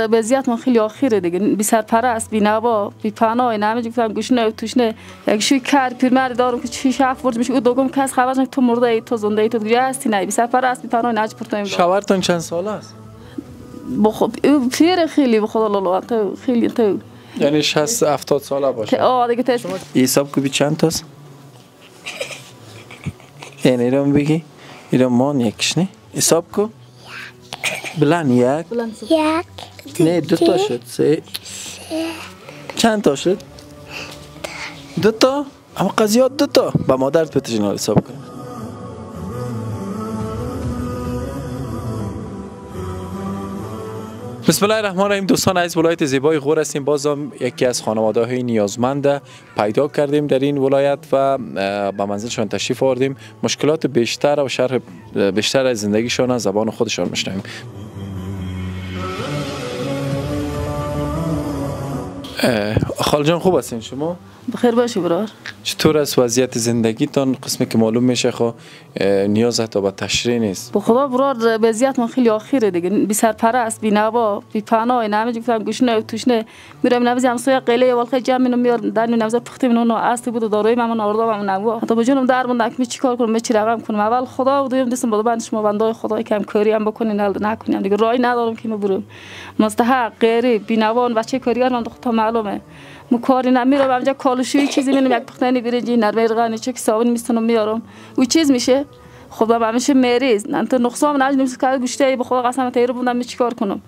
وضعیت من خیلی آخیره دیگه، بی سرپرست، بی نوا، بی پناه، نمی‌دونم گفتم گوشنه و توشنه، یک شوی کار پیرمرد دارم که چی شاف ورد میشه، او دوم کس خبرش تو مرده ای، تو زنده ای، تو دیگه هستی نه، بی سرپرست، بی پناه، نج پرتایم. شوهرتون چند سال است؟ بخوب پیر خیلی بخدا لالا تو خیلی تو. یعنی 60 70 ساله باشه. دیگه تو. حساب کو بی چند تاست؟ یعنی ایران بگی؟ ایران مان یکش نه؟ حساب کو؟ بلند یک؟ نه دو تا شد سه چند تا شد؟ دو تا؟ اما قضیات دو تا با مادرت بتجنال حساب کن. بسم الله الرحمن الرحیم. دوستان از ولایت زیبای غور هستیم. بازم یکی از خانواده های نیازمند پیدا کردیم در این ولایت و به منزلشان تشریف آوردیم. مشکلات بیشتر و شرح بیشتر از زندگیشان از زبان خودشان میشنویم. خاله جان خوب هستین شما؟ بخیر باشی برار. چطور است وضعیت زندگیتان؟ قسمی که معلوم میشه خو نیاز تا به تشریح نیست. به خدا برار وضعیت من خیلی آخیره دیگه، بی سرپرست، بی نوا، بی پناه، نمی‌دونم گفتم گوشنه و توشنه، میرم نمی‌ز همسایه قله والخه جمع منو میار در نمی‌ز پخته منو اصل بود داروی من آوردم من نگو حتی به جونم در موند که چیکار کنم چی رقم کنم. اول خدا و دوم دستم بود بند شما بندای خدای کم کاری هم بکنین نکنیم دیگه، راهی ندارم که برم مستحق غیر بی نوان بچه کاریگر من خودم معلومه مکاری نمیرم اونجا کالوشوی چیزی می‌بینم یک پختنی برنجی نروژگانی چک صابون میستونم میارم و چیز میشه خدا همیشه مریض انت نقصان نج نمیشه که گوشته به خدا قسم تیرو بودم می چیکار کنم.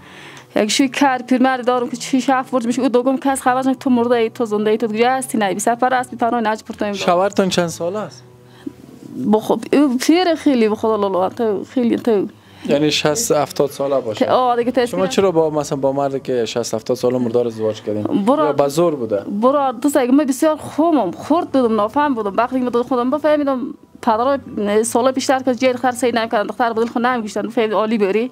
یک شوی کار پیرمرد دارم که چی شاف ورد میشه، او دوم کس خبرش تو مرده ای، تو زنده ای، تو دیگه هستی نه، بی سرپرست، بی پناه، نج پرتایم. شوهرتون چند ساله است؟ بخوب پیر خیلی به خدا لالا تو خیلی تو. یعنی 60 70 ساله باشه. دیگه شما چرا با مثلا با مردی که 60 70 ساله مردار ازدواج کردین؟ یا به زور بوده؟ برا دوست اگه من بسیار خوبم خورد بودم نافهم بودم وقتی که خودم بفهمیدم پدر سال پیشتر که جای دختر سید نمی‌کردن دختر بدل خود نمی‌گشتن فهم عالی بری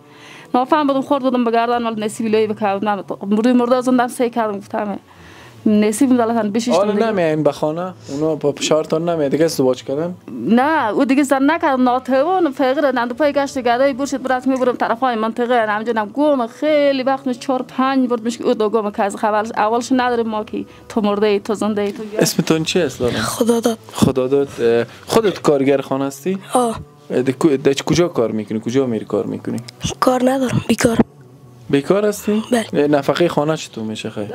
نافهم بودم خورد بودم بگردن ولی نصیب لای بکردم من مرده زندان سه کردم گفتم نصیب دلتان بشیش حالا نمیاین به خانه اونا با فشارتون نمیاد دیگه ازدواج کردن؟ نه او دیگه زن نکردم ناتوان فقیر نند پای گشت گدای برشت برات میبرم طرفای منطقه همونجا گم خیلی وقت 4 5 برد میشه او دو گم که از اولش نداریم ما که تو مرده ای تو زنده ای تو. اسمتون چی است لالا؟ خداداد. خداداد. خودت کارگر خانه هستی؟ در کجا کار میکنی؟ کجا میری کار میکنی؟ کار ندارم بیکار. بیکار هستی؟ بله. نفقه خانه چطور میشه خیر؟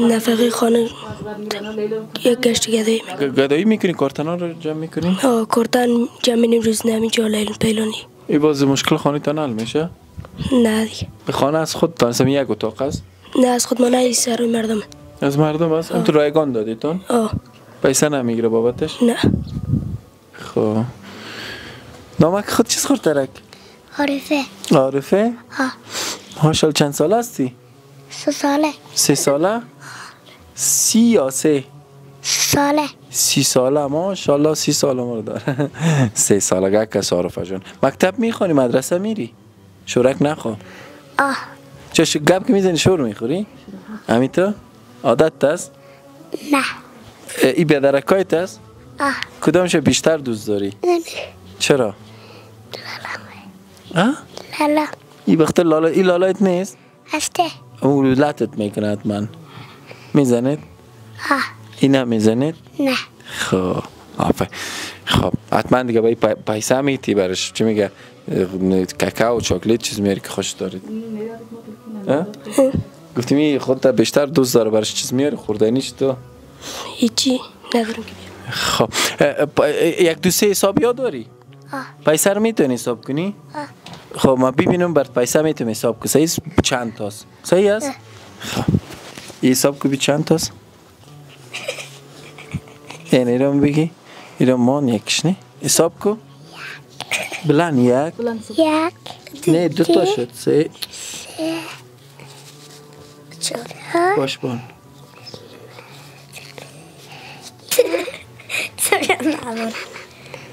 نفقه خانه یک گشت گدایی میکنی. گدایی میکنی؟ کارتنا رو جمع میکنی؟ کارتن جمع می‌کنیم روز نمی‌جا لیل پیلانی. این باز مشکل خانه تا حل میشه؟ نه دیگه. به خانه از خود تانسم یک اتاق است؟ نه از خود ما نه سر مردم. از مردم است؟ هم تو رایگان دادیتون؟ پیسه نمیگیره بابتش؟ نه. خب نامک خود چیز خورد ترک؟ عارفه. عارفه؟ ماشال چند ساله هستی؟ 3 ساله. 3 ساله؟ 30 یا 3؟ ساله. 30 ساله ماشالله 30 ساله ما رو داره. 3 ساله گک عارفه جون. مکتب میخونی مدرسه میری؟ شورک نخوا. چه گپ که میزنی شور میخوری؟ همین تو؟ عادت است؟ نه. ای بدرکایت است؟ کدامش بیشتر دوست داری؟ چرا؟ لالا. ای بخت لالا ای لالایت نیست؟ هسته. اون لطت میکنه حتما. میزنید؟ اینا میزنید؟ نه. خب آفرین. خب حتما دیگه با پیسه میتی برش چی میگه کاکائو چاکلیت چیز میاری که خوش دارید؟ گفتیم خودت بیشتر دوست داره برش چیز میاری خوردنیش تو؟ هیچی ندارم که خب یک دو سه حسابیا داری؟ پیسه رو میتونی حساب کنی؟ خب ما ببینم برات پیسه میتونی حساب کنی. صحیح چند تاست؟ صحیح است؟ خب حساب کنی چند تاست؟ این ایران بگی؟ ایران مان یکش نه؟ حساب کن؟ بلند یک؟ نه دو تا شد سه باش بان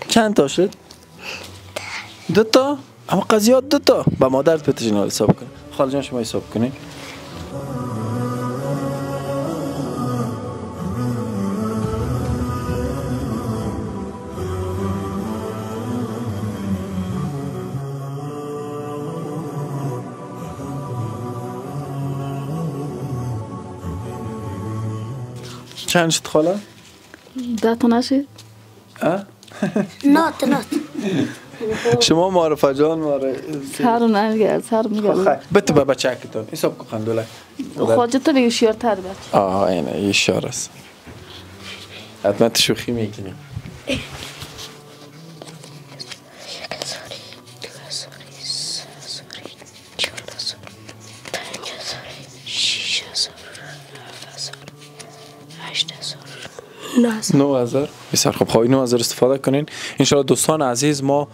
چند تا شد؟ 2 تا؟ اما قضیات 2 تا با مادرت بتجنال حساب کن. خاله جان شما حساب کنی. چند شد خاله؟ 10 تا نشید؟ نات نات شما معرفه جان سر نمیگه سر میگه بده به بچه کتون حساب کو خندوله خواجه تو بگی شیرتر بچه اینه این شعر است حتما شوخی میکنیم $9,000 بسیار خوب. خواهی 9,000 استفاده کنین انشاءالله. دوستان عزیز ما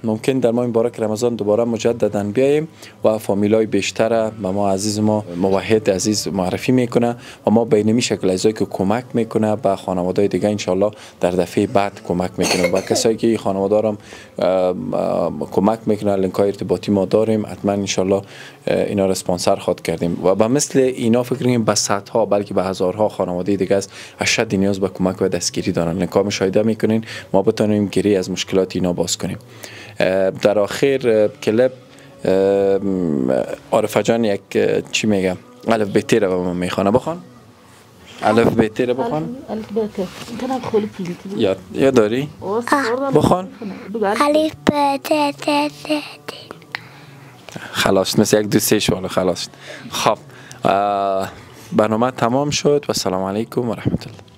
ممکن در ماه مبارک رمضان دوباره مجددا بیاییم و فامیلای بیشتر ما عزیز ما موحد عزیز معرفی میکنه و ما به این شکل ازایی که کمک میکنه به خانواده‌های دیگه انشالله در دفعه بعد کمک میکنه و کسایی که خانواده را کمک میکنه لینک‌های ارتباطی ما داریم حتما انشالله اینا را اسپانسر خواهد کردیم و به مثل اینا فکر کنیم به صدها بلکه به هزارها خانواده دیگه است اشد نیاز به کمک و دستگیری دارن. لینک‌ها مشاهده میکنین ما بتونیم گیری از مشکلات اینا باز کنیم. در آخر کلپ عارفه جان یک چی میگم الف بیتی رو به ما میخوانه بخوان الف بیتی رو بخوان یا داری بخوان الف بیتی خلاص مثل یک دو سه شواله خلاص. خب برنامه تمام شد و السلام علیکم و رحمت الله.